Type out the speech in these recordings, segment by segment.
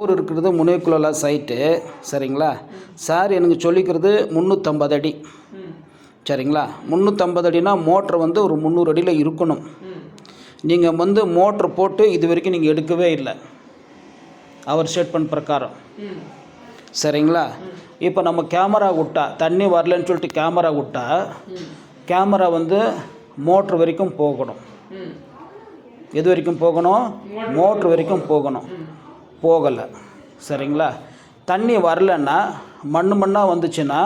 ஊர் இருக்கிறது முனைக்குள்ள சைட்டு சரிங்களா. சார் எனக்கு சொல்லிக்கிறது 350 அடி சரிங்களா. 350 அடினா மோட்ரு வந்து ஒரு 300 அடியில் இருக்கணும். நீங்கள் வந்து மோட்ரு போட்டு இது வரைக்கும் நீங்கள் எடுக்கவே இல்லை அவர் ஸ்டேட்மெண்ட் பிரகாரம் சரிங்களா. இப்போ நம்ம கேமரா விட்டா தண்ணி வரலன்னு சொல்லிட்டு கேமரா விட்டா கேமரா வந்து மோட்ரு வரைக்கும் போகணும். எது வரைக்கும் போகணும்? மோட்ரு வரைக்கும் போகணும். போகலை சரிங்களா. தண்ணி வரலன்னா மண்ணாக வந்துச்சுன்னா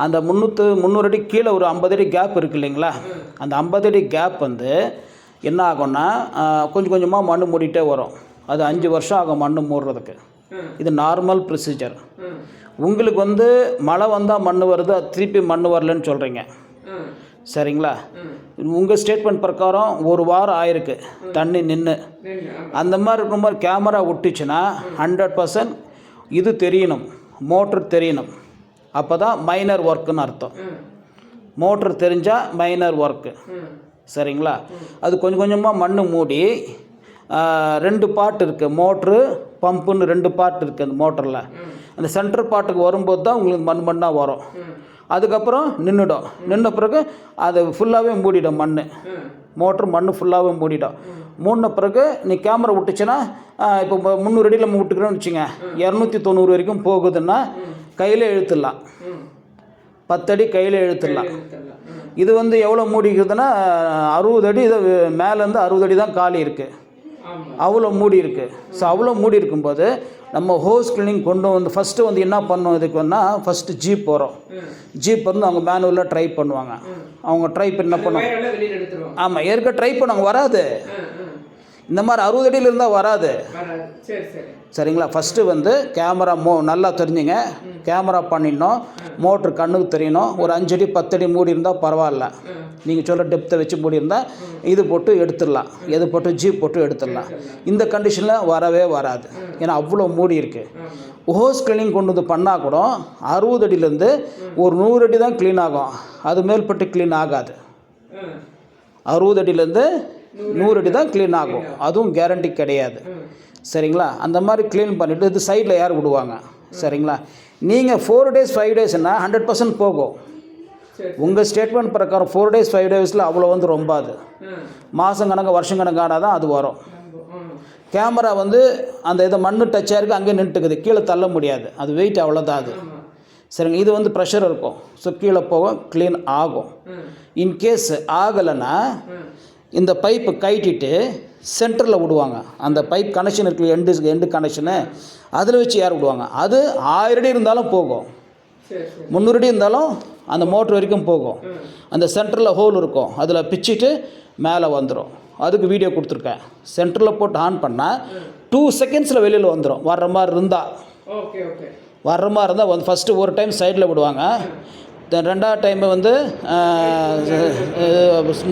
அந்த 300 அடி கீழே ஒரு 50 அடி கேப் இருக்குது இல்லைங்களா. அந்த 50 அடி கேப் வந்து என்ன ஆகும்னா கொஞ்சம் கொஞ்சமாக மண் மூடிட்டே வரும். அது 5 வருஷம் ஆகும் மண் மூடுறதுக்கு. இது நார்மல் ப்ரொசீஜர். உங்களுக்கு வந்து மழை வந்தால் மண் வருது, அது திருப்பி மண் வரலன்னு சொல்கிறீங்க சரிங்களா. உங்கள் ஸ்டேட்மெண்ட் பிரகாரம் ஒரு வாரம் ஆயிருக்கு தண்ணி நின்று. அந்த மாதிரி இருக்கிற மாதிரி கேமரா விட்டுச்சுன்னா 100% இது தெரியணும், மோட்ரு தெரியணும். அப்போ தான் மைனர் ஒர்க்குன்னு அர்த்தம். மோட்ரு தெரிஞ்சால் மைனர் ஒர்க்கு சரிங்களா. அது கொஞ்சம் கொஞ்சமாக மண் மூடி 2 பார்ட் இருக்குது, மோட்ரு பம்புன்னு 2 பார்ட் இருக்குது அந்த மோட்டரில். அந்த சென்டர் பார்ட்டுக்கு வரும்போது தான் உங்களுக்கு மண்ணாக வரும். அதுக்கப்புறம் நின்றுடும். நின்ன பிறகு அது ஃபுல்லாகவே மூடிடும் மண். மோட்ரு மண் ஃபுல்லாகவே மூடிடும். மூடின பிறகு நீ கேமரா விட்டுச்சுன்னா இப்போ 300 அடியில் நம்ம விட்டுக்கிறோன்னு வச்சுங்க, 290 வரைக்கும் போகுதுன்னா கையில் இழுத்துடலாம். 10 அடி கையில் இழுத்துடலாம். இது வந்து எவ்வளோ மூடிக்குதுன்னா 60 அடி. இது மேலேருந்து 60 அடி தான் காலி இருக்குது, அவ்வளோ மூடி இருக்குது. ஸோ அவ்வளோ மூடி இருக்கும்போது நம்ம ஹோஸ் கிளீனிங் கொண்டு வந்து ஃபஸ்ட்டு வந்து என்ன பண்ணோம், இதுக்கு வந்தால் ஃபஸ்ட்டு ஜீப் வரும். ஜீப் வந்து அவங்க மேனுவலாக ட்ரை பண்ணுவாங்க. அவங்க ட்ரை பண்ணி என்ன பண்ணுவாங்க, ஆமாம் ஏற்க ட்ரை பண்ணுவாங்க, வராது. இந்த மாதிரி 60 அடியில் இருந்தால் வராது சரிங்களா. ஃபஸ்ட்டு வந்து கேமரா நல்லா தெரிஞ்சுங்க, கேமரா பண்ணிடணும், மோட்ரு கண்ணுக்கு தெரியணும். ஒரு 5 அடி 10 அடி மூடி இருந்தால் பரவாயில்ல, நீங்கள் சொல்கிற டெப்த்தை வச்சு மூடி இருந்தால் இது போட்டு எடுத்துடலாம், எது போட்டு ஜீப் போட்டு எடுத்துடலாம். இந்த கண்டிஷனில் வரவே வராது, ஏன்னா அவ்வளோ மூடி இருக்குது. ஹோஸ் கிளீனிங் கொண்டு வந்து பண்ணால் கூட 60 அடியிலேருந்து ஒரு 100 அடி தான் க்ளீன் ஆகும், அது மேல்பட்டு க்ளீன் ஆகாது. 60 அடியிலேருந்து 100 அடி தான் க்ளீன் ஆகும், அதுவும் கேரண்டி கிடையாது சரிங்களா. அந்த மாதிரி க்ளீன் பண்ணிவிட்டு இது சைடில் யார் விடுவாங்க சரிங்களா. நீங்கள் 4 days 5 daysனால் 100% போகும். உங்கள் ஸ்டேட்மெண்ட் பிரகாரம் 4 days 5 daysல அவ்வளோ வந்து ரொம்ப அது மாதம் கணக்கு வருஷம் கணக்கானால் தான் அது வரும். கேமரா வந்து அந்த இதை மண் டச் ஆகிருக்கு, அங்கேயே நின்றுக்குது, கீழே தள்ள முடியாது, அது வெயிட் அவ்வளோதான் அது சரிங்க. இது வந்து ப்ரெஷர் இருக்கும், ஸோ கீழே போகும், க்ளீன் ஆகும். இன்கேஸ் ஆகலைன்னா இந்த பைப்பு கைட்டிட்டு சென்டரில் விடுவாங்க. அந்த பைப் கனெக்ஷன் இருக்குது, எண்டு கனெக்ஷனு, அதில் வச்சு ஏர் விடுவாங்க. அது 1000 அடி இருந்தாலும் போகும், 300 அடி இருந்தாலும் அந்த மோட்ரு வரைக்கும் போகும். அந்த சென்டரில் ஹோல் இருக்கும், அதில் பிச்சுட்டு மேலே வந்துடும். அதுக்கு வீடியோ கொடுத்துருக்கேன். சென்டரில் போட்டு ஆன் பண்ணால் 2 secondsல வெளியில் வந்துடும். வர்ற மாதிரி இருந்தால் வந்து ஃபஸ்ட்டு ஒரு டைம் சைடில் விடுவாங்க, 2வது டைம் வந்து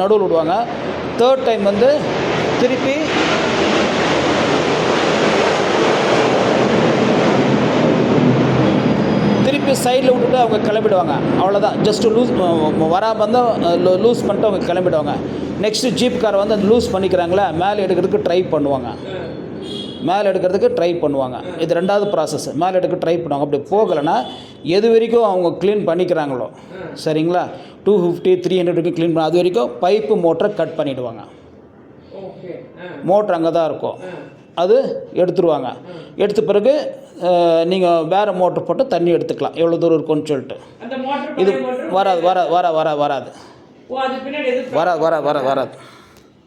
நடுவில் விடுவாங்க, 3rd டைம் வந்து திருப்பி சைடில் விட்டுட்டு அவங்க கிளம்பிடுவாங்க. அவ்வளோதான், ஜஸ்ட்டு லூஸ் வராமல் இருந்தால் லூஸ் பண்ணிட்டு அவங்க கிளம்பிடுவாங்க. நெக்ஸ்ட்டு ஜீப்காரை வந்து அந்த லூஸ் பண்ணிக்கிறாங்களே மேலே எடுக்கிறதுக்கு ட்ரை பண்ணுவாங்க. இது 2வது ப்ராசஸ். மேலே எடுக்க ட்ரை பண்ணுவாங்க. அப்படி போகலைன்னா எது வரைக்கும் அவங்க க்ளீன் பண்ணிக்கிறாங்களோ சரிங்களா, 250 300 வரைக்கும் க்ளீன் பண்ண, அது வரைக்கும் பைப்பு மோட்டரை கட் பண்ணிவிடுவாங்க. மோட்ரு அங்கே தான் இருக்கும், அது எடுத்துருவாங்க. எடுத்த பிறகு நீங்கள் வேறு மோட்ரு போட்டு தண்ணி எடுத்துக்கலாம், எவ்வளோ தூரம் இருக்குன்னு சொல்லிட்டு. இது வராது.